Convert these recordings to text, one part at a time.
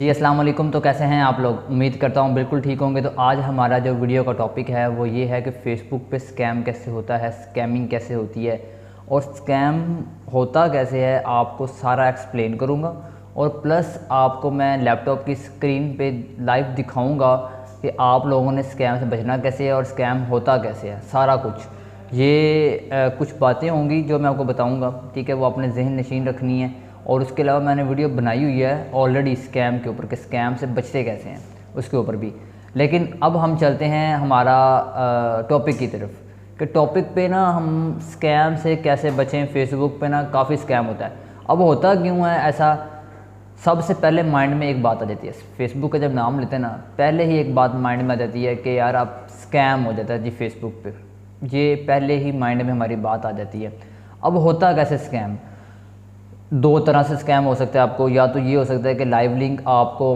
जी अस्सलाम वालेकुम। तो कैसे हैं आप लोग? उम्मीद करता हूँ बिल्कुल ठीक होंगे। तो आज हमारा जो वीडियो का टॉपिक है वो ये है कि फ़ेसबुक पे स्कैम कैसे होता है, स्कैमिंग कैसे होती है और स्कैम होता कैसे है, आपको सारा एक्सप्लेन करूँगा। और प्लस आपको मैं लैपटॉप की स्क्रीन पे लाइव दिखाऊँगा कि आप लोगों ने स्कैम से बचना कैसे है और स्कैम होता कैसे है, सारा कुछ। ये कुछ बातें होंगी जो मैं आपको बताऊँगा, ठीक है। वो अपने जहन नशीन रखनी है। और उसके अलावा मैंने वीडियो बनाई हुई है ऑलरेडी स्कैम के ऊपर कि स्कैम से बचते कैसे हैं, उसके ऊपर भी। लेकिन अब हम चलते हैं हमारा टॉपिक की तरफ कि टॉपिक पे ना हम स्कैम से कैसे बचें। फेसबुक पे ना काफ़ी स्कैम होता है। अब होता क्यों है ऐसा? सबसे पहले माइंड में एक बात आ जाती है, फेसबुक का जब नाम लेते हैं ना, पहले ही एक बात माइंड में आ जाती है कि यार आप स्कैम हो जाता है जी फेसबुक पे। ये पहले ही माइंड में हमारी बात आ जाती है। अब होता कैसे स्कैम? दो तरह से स्कैम हो सकता है आपको। या तो ये हो सकता है कि लाइव लिंक आपको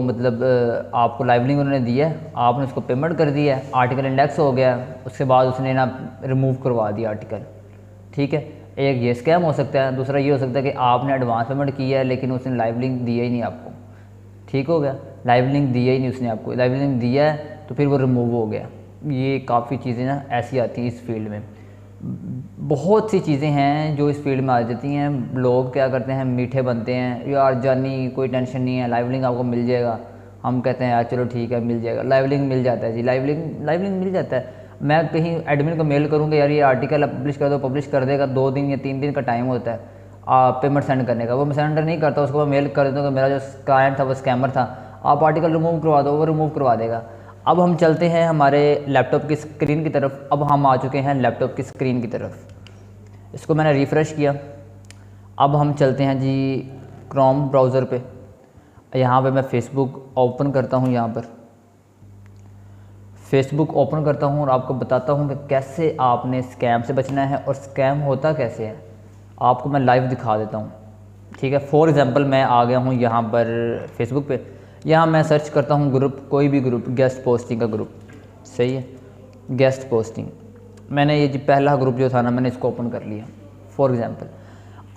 आपको लाइव लिंक उन्होंने दिया है, आपने उसको पेमेंट कर दिया है, आर्टिकल इंडेक्स हो गया, उसके बाद उसने ना रिमूव करवा दिया आर्टिकल, ठीक है। एक ये स्कैम हो सकता है। दूसरा ये हो सकता है कि आपने एडवांस पेमेंट किया है लेकिन उसने लाइव लिंक दिया ही नहीं आपको, ठीक हो गया। लाइव लिंक दिया ही नहीं उसने आपको, लाइव लिंक दिया है तो फिर वो रिमूव हो गया। ये काफ़ी चीज़ें ना ऐसी आती हैं इस फील्ड में। बहुत सी चीज़ें हैं जो इस फील्ड में आ जाती हैं। लोग क्या करते हैं, मीठे बनते हैं, यार जानी कोई टेंशन नहीं है, लाइव लिंक आपको मिल जाएगा। हम कहते हैं यार चलो ठीक है मिल जाएगा, लाइव लिंक मिल जाता है जी, लाइव लिंक मिल जाता है। मैं कहीं एडमिन को मेल करूँगा यार ये आर्टिकल पब्लिश कर दो, पब्लिश कर देगा। 2 दिन या 3 दिन का टाइम होता है पेमेंट सेंड करने का। वो मैं सेंड नहीं करता, उसको मैं मेल कर देता हूँ कि मेरा जो क्लाइंट था वो स्कैमर था, आप आर्टिकल रिमूव करवा दो, वो रिमूव करवा देगा। अब हम चलते हैं हमारे लैपटॉप की स्क्रीन की तरफ। अब हम आ चुके हैं लैपटॉप की स्क्रीन की तरफ। इसको मैंने रिफ़्रेश किया। अब हम चलते हैं जी क्रोम ब्राउज़र पे। यहाँ पे मैं फ़ेसबुक ओपन करता हूँ। यहाँ पर फ़ेसबुक ओपन करता हूँ और आपको बताता हूँ कि कैसे आपने स्कैम से बचना है और स्कैम होता कैसे है। आपको मैं लाइव दिखा देता हूँ, ठीक है। फॉर एग्ज़ाम्पल मैं आ गया हूँ यहाँ पर फ़ेसबुक पे। यहाँ मैं सर्च करता हूँ ग्रुप, कोई भी ग्रुप, गेस्ट पोस्टिंग का ग्रुप, सही है, गेस्ट पोस्टिंग। मैंने ये जी पहला ग्रुप जो था ना, मैंने इसको ओपन कर लिया फॉर एग्ज़ाम्पल।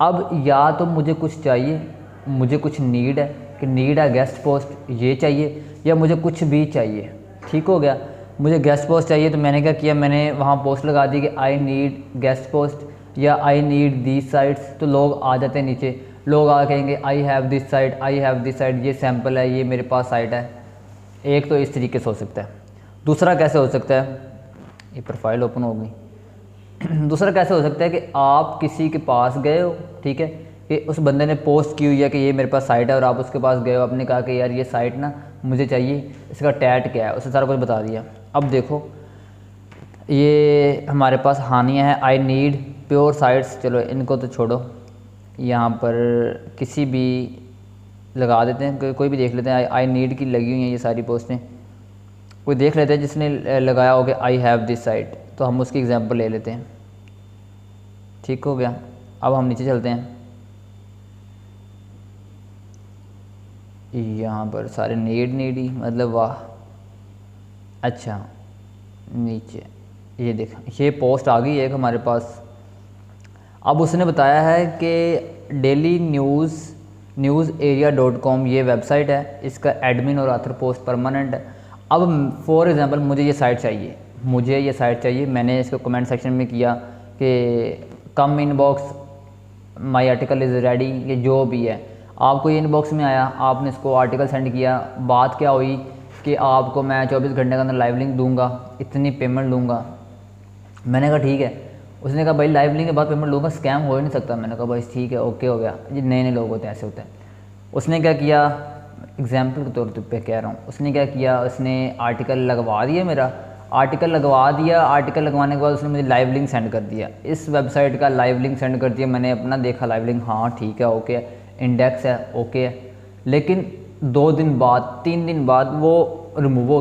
अब या तो मुझे कुछ चाहिए, मुझे कुछ नीड है कि नीड है गेस्ट पोस्ट ये चाहिए, या मुझे कुछ भी चाहिए, ठीक हो गया। मुझे गेस्ट पोस्ट चाहिए तो मैंने क्या किया, मैंने वहाँ पोस्ट लगा दी कि आई नीड गेस्ट पोस्ट या आई नीड दिस साइट्स। तो लोग आ जाते हैं नीचे, लोग आ कहेंगे I have this site, I have this site, ये सैम्पल है, ये मेरे पास साइट है। एक तो इस तरीके से हो सकता है। दूसरा कैसे हो सकता है, ये प्रोफाइल ओपन हो गई। दूसरा कैसे हो सकता है कि आप किसी के पास गए हो, ठीक है, कि उस बंदे ने पोस्ट की हुई है कि ये मेरे पास साइट है और आप उसके पास गए हो, आपने कहा कि यार ये साइट ना मुझे चाहिए, इसका टैग क्या है, उसने सारा कुछ बता दिया। अब देखो ये हमारे पास हानिया है, आई नीड प्योर साइट्स, चलो इनको तो छोड़ो। यहाँ पर किसी भी लगा देते हैं, कोई भी देख लेते हैं। आई नीड की लगी हुई हैं ये सारी पोस्टें, कोई देख लेते हैं जिसने लगाया हो कि आई हैव दिस साइट, तो हम उसकी एग्जांपल ले लेते हैं, ठीक हो गया। अब हम नीचे चलते हैं। यहाँ पर सारे नीड ही, मतलब वाह। अच्छा नीचे ये देखा, ये पोस्ट आ गई एक हमारे पास। अब उसने बताया है कि डेली न्यूज़ एरिया .com ये वेबसाइट है, इसका एडमिन और ऑथर पोस्ट परमानेंट है। अब फॉर एग्ज़ाम्पल मुझे ये साइट चाहिए, मैंने इसको कमेंट सेक्शन में किया कि come inbox my article is ready, ये जो भी है। आपको ये इनबॉक्स में आया, आपने इसको आर्टिकल सेंड किया। बात क्या हुई कि आपको मैं 24 घंटे के अंदर लाइव लिंक दूंगा, इतनी पेमेंट लूँगा। मैंने कहा ठीक है। उसने कहा भाई लाइव लिंक के बाद पेमेंट लूँगा, स्कैम हो ही नहीं सकता। मैंने कहा भाई ठीक है, ओके हो गया। ये नए लोग होते हैं, ऐसे होते हैं। उसने क्या किया, एग्जाम्पल के तौर पे कह रहा हूँ, उसने क्या किया, उसने आर्टिकल लगवा दिया, मेरा आर्टिकल लगवा दिया। आर्टिकल लगवाने के बाद उसने मुझे लाइव लिंक सेंड कर दिया, इस वेबसाइट का लाइव लिंक सेंड कर दिया। मैंने अपना देखा लाइव लिंक, हाँ ठीक है, ओके है, इंडेक्स है, ओके है। लेकिन 2 दिन बाद 3 दिन बाद वो रिमूव हो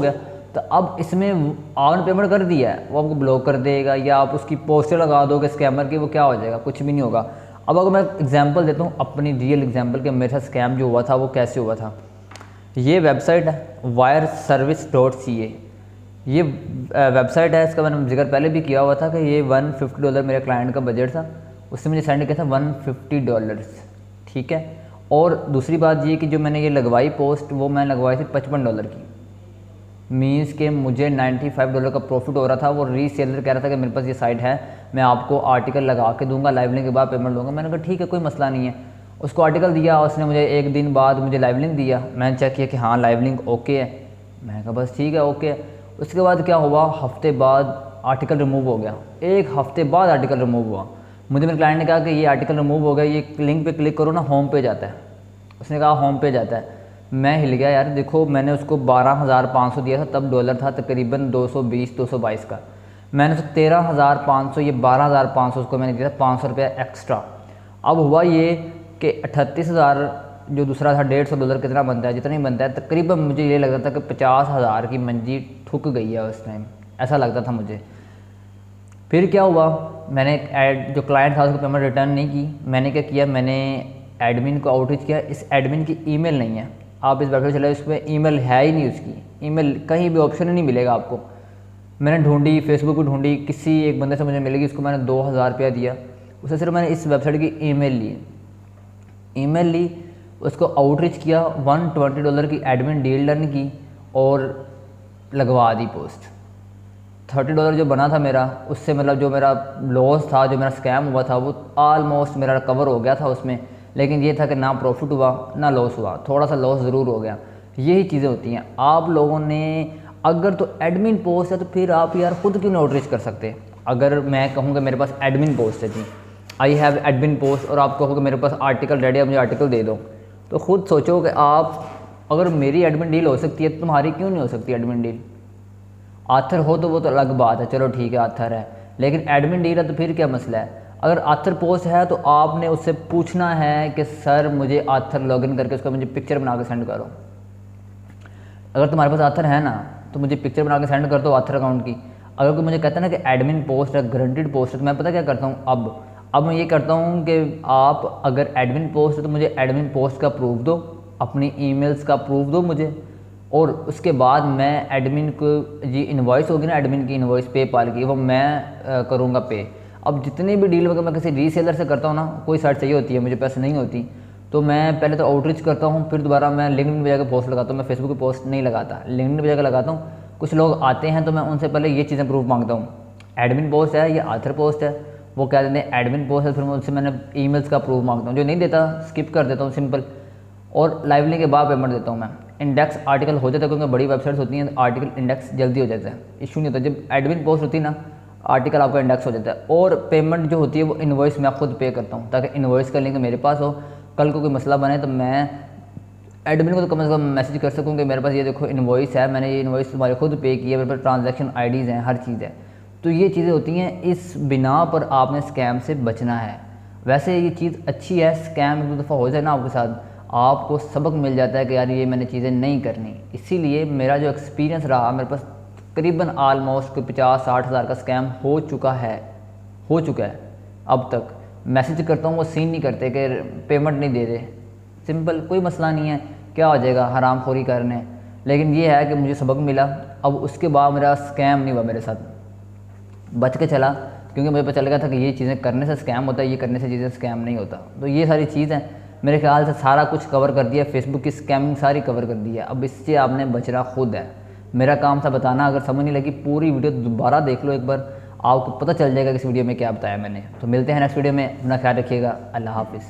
गया। तो अब इसमें आपने पेमेंट कर दिया है, वो आपको ब्लॉक कर देगा, या आप उसकी पोस्टर लगा दोगे स्कैमर की, वो क्या हो जाएगा, कुछ भी नहीं होगा। अब अगर मैं एग्जांपल देता हूँ अपनी रियल एग्जांपल कि मेरे साथ स्कैम जो हुआ था वो कैसे हुआ था। ये वेबसाइट है wireservice.ca, ये वेबसाइट है, इसका मैंने जिक्र पहले भी किया हुआ था कि ये $150 मेरे क्लाइंट का बजट था, उसने मुझे सेंड किया था $150, ठीक है। और दूसरी बात ये कि जो मैंने ये लगवाई पोस्ट, वो मैं लगवाई थी $55 की। मीन्स के मुझे $95 का प्रॉफिट हो रहा था। वो रीसेलर कह रहा था कि मेरे पास ये साइट है, मैं आपको आर्टिकल लगा के दूंगा, लाइव लिंक के बाद पेमेंट दूंगा। मैंने कहा ठीक है, कोई मसला नहीं है। उसको आर्टिकल दिया, उसने मुझे 1 दिन बाद मुझे लाइव लिंक दिया। मैंने चेक किया कि हाँ लाइव लिंक ओके है। मैंने कहा बस ठीक है, ओके है। उसके बाद क्या हुआ, हफ्ते बाद आर्टिकल रिमूव हो गया। 1 हफ्ते बाद आर्टिकल रिमूव हुआ। मुझे मेरे क्लाइंट ने कहा कि ये आर्टिकल रिमूव हो गया, ये लिंक पे क्लिक करो ना, होम पे जाता है। उसने कहा होम पे जाता है। मैं हिल गया यार। देखो मैंने उसको 12,500 दिया था, तब डॉलर था तकरीबन 220-222 का। मैंने उसको 13,500, ये 12,500 उसको मैंने दिया था, 500 रुपया एक्स्ट्रा। अब हुआ ये कि 38,000 जो दूसरा था, $150 कितना बनता है, जितना ही बनता है तकरीबन, मुझे ये लग रहा था कि 50,000 की मंजी ठुक गई है उस टाइम, ऐसा लगता था मुझे। फिर क्या हुआ, मैंने ऐड जो क्लाइंट था उसको पेमेंट रिटर्न नहीं की। मैंने क्या किया, मैंने एडमिन को आउटरीच किया। इस एडमिन की ईमेल नहीं है, आप इस वेबसाइट चले, उसमें ईमेल है ही नहीं, उसकी ईमेल कहीं भी ऑप्शन ही नहीं मिलेगा आपको। मैंने ढूंढी, फेसबुक पर ढूंढी, किसी एक बंदे से मुझे मिलेगी, उसको मैंने 2,000 रुपया दिया। उससे सिर्फ मैंने इस वेबसाइट की ईमेल ली, उसको आउटरीच किया, $120 की एडमिन डील डन की और लगवा दी पोस्ट। $30 जो बना था मेरा, उससे मतलब जो मेरा लॉस था, जो मेरा स्कैम हुआ था, वो ऑलमोस्ट मेरा कवर हो गया था उसमें। लेकिन ये था कि ना प्रॉफिट हुआ ना लॉस हुआ, थोड़ा सा लॉस ज़रूर हो गया। यही चीज़ें होती हैं। आप लोगों ने अगर तो एडमिन पोस्ट है तो फिर आप यार ख़ुद क्यों नहीं आउटरीच कर सकते। अगर मैं कहूँगा मेरे पास एडमिन पोस्ट है जी, आई हैव एडमिन पोस्ट, और आप कहोगे मेरे पास आर्टिकल रेडी है, मुझे आर्टिकल दे दो, तो ख़ुद सोचो कि आप, अगर मेरी एडमिन डील हो सकती है तो तुम्हारी क्यों नहीं हो सकती एडमिन डील। आथर हो तो वो तो अलग बात है, चलो ठीक है आथर है, लेकिन एडमिन डील है तो फिर क्या मसला है। अगर आथर पोस्ट है तो आपने उससे पूछना है कि सर मुझे आथर लॉगिन करके उसका मुझे पिक्चर बना के सेंड करो। अगर तुम्हारे पास आथर है ना तो मुझे पिक्चर बना के सेंड कर दो आथर अकाउंट की। अगर कोई मुझे कहता है ना कि एडमिन पोस्ट है, गारंटीड पोस्ट है, तो मैं पता क्या करता हूँ, अब मैं ये करता हूँ कि आप अगर एडमिन पोस्ट है तो मुझे एडमिन पोस्ट का प्रूफ दो, अपनी ईमेल्स का प्रूफ दो मुझे, और उसके बाद मैं एडमिन को जी इनवॉइस होगी ना, एडमिन की इनवॉइस पेपाल की, वो मैं करूँगा पे। अब जितने भी डील वगैरह मैं किसी रीसेलर से करता हूँ ना, कोई साइट चाहिए होती है, मुझे पैसे नहीं होती, तो मैं पहले तो आउटरीच करता हूँ, फिर दोबारा मैं लिंक्डइन पे जाकर पोस्ट लगाता हूँ। मैं फेसबुक पे पोस्ट नहीं लगाता, लिंक्डइन पे जाकर लगाता हूँ। कुछ लोग आते हैं तो मैं उनसे पहले ये चीज़ें प्रूफ मांगता हूँ, एडमिन पोस्ट है या आथर पोस्ट है। वो कह देते हैं एडमिन पोस्ट है, फिर मैं उनसे मैंने ईमेल्स का प्रूफ मांगता हूँ। जो नहीं देता स्किप कर देता हूँ सिंपल, और लाइव लिंक के बाद पेमेंट देता हूँ मैं। इंडेक्स आर्टिकल हो जाता है, क्योंकि बड़ी वेबसाइट्स होती हैं, आर्टिकल इंडेक्स जल्दी हो जाता है, इशू नहीं होता। जब एडमिन पोस्ट होती है ना, आर्टिकल आपका इंडेक्स हो जाता है। और पेमेंट जो होती है वो इनवॉइस मैं खुद पे करता हूँ, ताकि इनवॉइस का लिंक मेरे पास हो। कल को कोई मसला बने तो मैं एडमिन को तो कम से कम मैसेज कर सकूँ कि मेरे पास ये देखो इनवॉइस है, मैंने ये इनवॉइस तुम्हारे खुद पे की है, मेरे पास ट्रांजैक्शन आईडीज़ हैं, हर चीज़ है। तो ये चीज़ें होती हैं, इस बिना पर आपने स्कैम से बचना है। वैसे ये चीज़ अच्छी है, स्कैम एक दो दफ़ा हो जाए ना आपके साथ, आपको सबक मिल जाता है कि यार ये मैंने चीज़ें नहीं करनी। इसीलिए मेरा जो एक्सपीरियंस रहा, मेरे पास तकरीबन आलमोस्ट कोई 50-60 हज़ार का स्कैम हो चुका है अब तक। मैसेज करता हूँ वो सीन नहीं करते कि पेमेंट नहीं दे रहे, सिंपल कोई मसला नहीं है, क्या हो जाएगा हरामखोरी करने। लेकिन ये है कि मुझे सबक मिला, अब उसके बाद मेरा स्कैम नहीं हुआ, मेरे साथ बच के चला, क्योंकि मुझे पता लगा था कि ये चीज़ें करने से स्कैम होता है, ये करने से चीज़ें स्कैम नहीं होता। तो ये सारी चीज़ें मेरे ख्याल से सारा कुछ कवर कर दिया, फेसबुक की स्कैमिंग सारी कवर कर दी है। अब इससे आपने बचना खुद है, मेरा काम था बताना। अगर समझ नहीं लगी पूरी वीडियो दोबारा देख लो एक बार, आपको पता चल जाएगा कि इस वीडियो में क्या बताया मैंने। तो मिलते हैं नेक्स्ट वीडियो में, अपना ख्याल रखिएगा, अल्लाह हाफिज़।